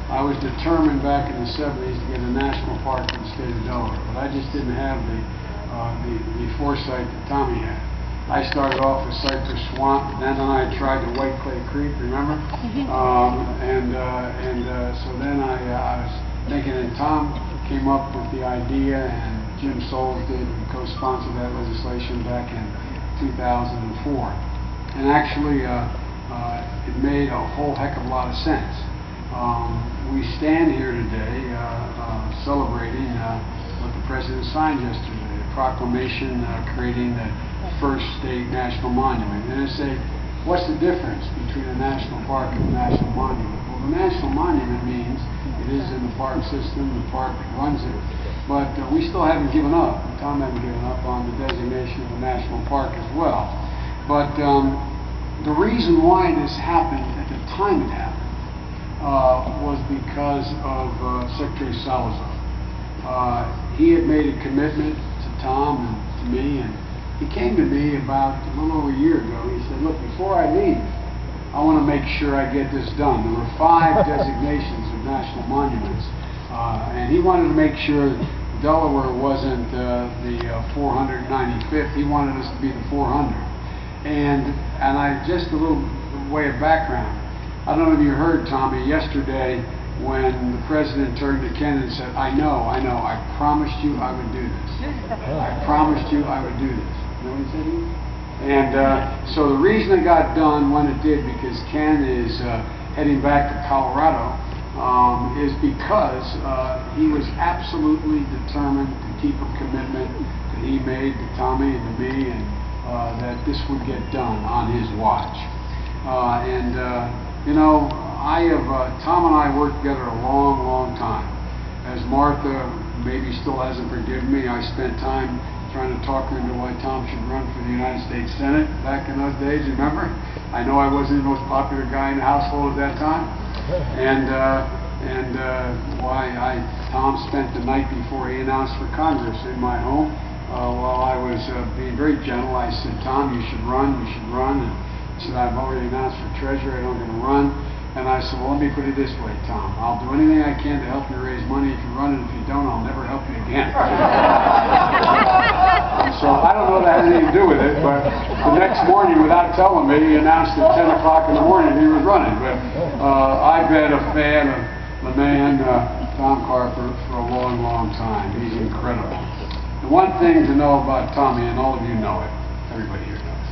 I was determined back in the 70s to get a national park in the state of Delaware, but I just didn't have the foresight that Tommy had. I started off with Cypress Swamp, then I tried to White Clay Creek, remember? So then I was thinking, and Tom came up with the idea, and Jim Souls did, and co-sponsored that legislation back in 2004. And actually, it made a whole heck of a lot of sense. We stand here today celebrating what the President signed yesterday, a proclamation creating the first state national monument. And I say, what's the difference between a national park and a national monument? Well, the national monument means it is in the park system, the park runs it. But we still haven't given up, Tom hasn't given up on the designation of a national park as well. But the reason why this happened at the time it happened was because of Secretary Salazar. He had made a commitment to Tom and to me, and he came to me about a little over a year ago. He said, look, before I leave, I want to make sure I get this done. There were 5 designations of national monuments, and he wanted to make sure Delaware wasn't the 495th. He wanted us to be the 400. And just a little way of background. I don't know if you heard, Tommy, yesterday when the President turned to Ken and said, I know, I promised you I would do this. I promised you I would do this. You know what he said? And so the reason it got done when it did, because Ken is heading back to Colorado, is because he was absolutely determined to keep a commitment that he made to Tommy and to me, and that this would get done on his watch. You know, Tom and I worked together a long, long time. As Martha maybe still hasn't forgiven me, I spent time trying to talk her into why Tom should run for the United States Senate back in those days, remember? I know I wasn't the most popular guy in the household at that time. Tom spent the night before he announced for Congress in my home. While I was being very gentle, I said, Tom, you should run, you should run. And he said, I've already announced for treasurer, I'm going to run. And I said, well, let me put it this way, Tom. I'll do anything I can to help you raise money if you run, and if you don't, I'll never help you again. So I don't know if that had anything to do with it, but the next morning, without telling me, he announced at 10 o'clock in the morning he was running. But I've been a fan of the man, Tom Carper, for a long, long time. He's incredible. The one thing to know about Tommy, and all of you know it, everybody here knows,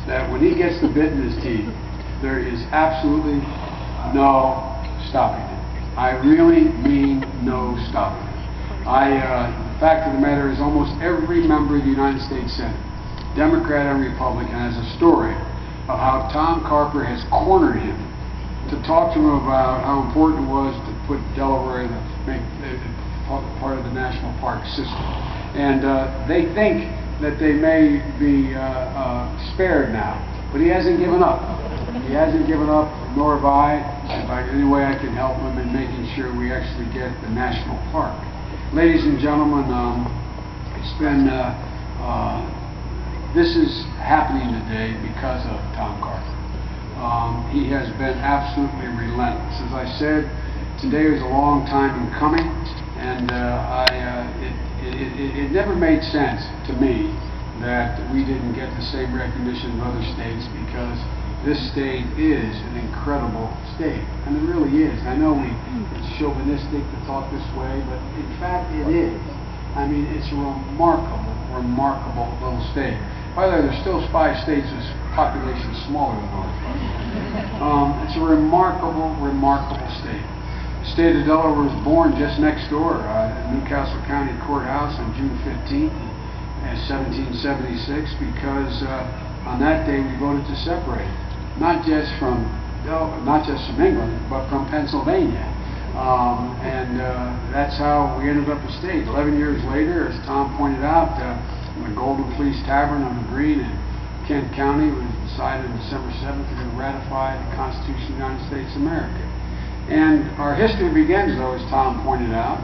that when he gets the bit in his teeth, there is absolutely no stopping it. I really mean no stopping it. The fact of the matter is almost every member of the United States Senate, Democrat and Republican, has a story of how Tom Carper has cornered him to talk to him about how important it was to put Delaware in part of the national park system. And they think that they may be spared now, but he hasn't given up. He hasn't given up, nor have I. If I, any way I can help him in making sure we actually get the national park. Ladies and gentlemen, it's been, this is happening today because of Tom Carper. He has been absolutely relentless. As I said, today was a long time in coming, and it never made sense to me that we didn't get the same recognition of other states, because this state is an incredible state, and it really is. I know it's chauvinistic to talk this way, but in fact it is. I mean, it's a remarkable, remarkable little state. By the way, there's still 5 states with populations smaller than ours. It's a remarkable, remarkable state. The state of Delaware was born just next door at Newcastle County Courthouse on June 15th, 1776, because on that day we voted to separate. Not just from England, but from Pennsylvania, that's how we ended up a state. 11 years later, as Tom pointed out, in the Golden Fleece Tavern on the Green in Kent County, it was decided on December 7th to ratify the Constitution of the United States of America. And our history begins, though, as Tom pointed out,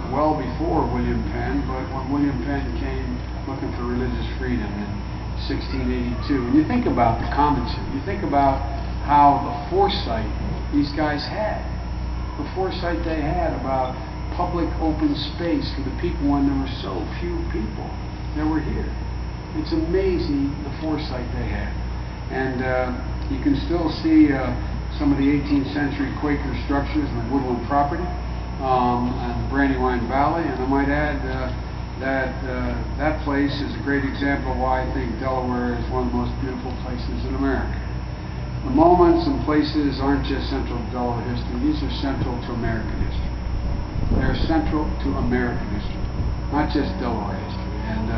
well before William Penn, but when William Penn came looking for religious freedom in 1682. And you think about the commentary, you think about how the foresight these guys had. the foresight they had about public open space for the people when there were so few people that were here. It's amazing the foresight they had. And you can still see some of the 18th century Quaker structures in the woodland property and the Brandywine Valley. And I might add that place is a great example of why I think Delaware is one of the most beautiful places in America. The moments and places aren't just central to Delaware history, these are central to American history. They're central to American history, not just Delaware history. And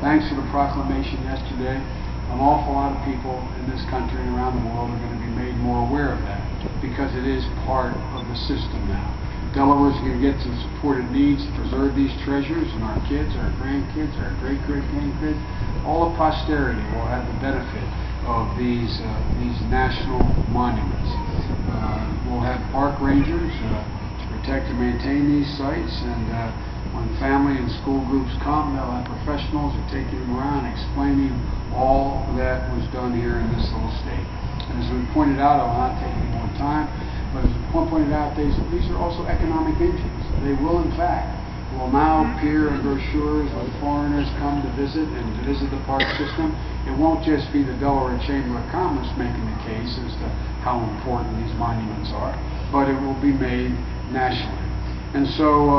thanks to the proclamation yesterday, an awful lot of people in this country and around the world are going to be made more aware of that, because it is part of the system now. Delaware's going to get some supported needs to preserve these treasures, and our kids, our grandkids, our great-great-grandkids, all of posterity will have the benefit of these national monuments. We'll have park rangers protect and maintain these sites, and when family and school groups come, they'll have professionals who are taking them around explaining all that was done here in this little state. And as we pointed out, I will not take any more time, but as we pointed out, these are also economic engines. They will, in fact, now appear in brochures when foreigners come to visit the park system. It won't just be the Delaware Chamber of Commerce making the case as to how important these monuments are, but it will be made nationally. And so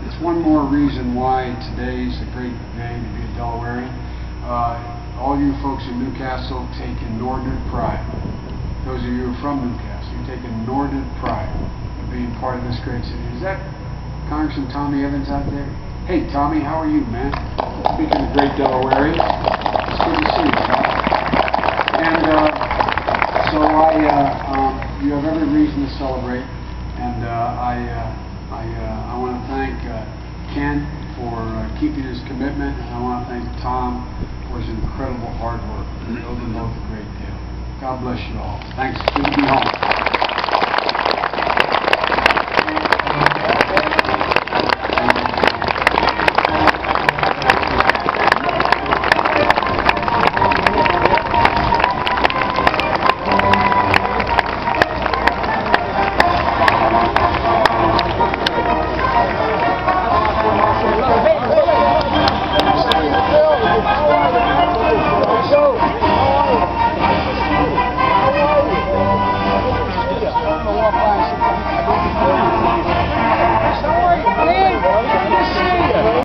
it's one more reason why today is a great day to be a Delawarean. All you folks in Newcastle take inordinate pride. Those of you who are from Newcastle, you take inordinate pride in being part of this great city. Is that Congressman Tommy Evans out there? Hey Tommy, how are you, man? Speaking of great Delawareans, it's good to see you, Tom. And so you have every reason to celebrate. And I want to thank Ken for keeping his commitment, and I want to thank Tom for his incredible hard work. We owe them both a great deal. God bless you all. Thanks. Good to be home.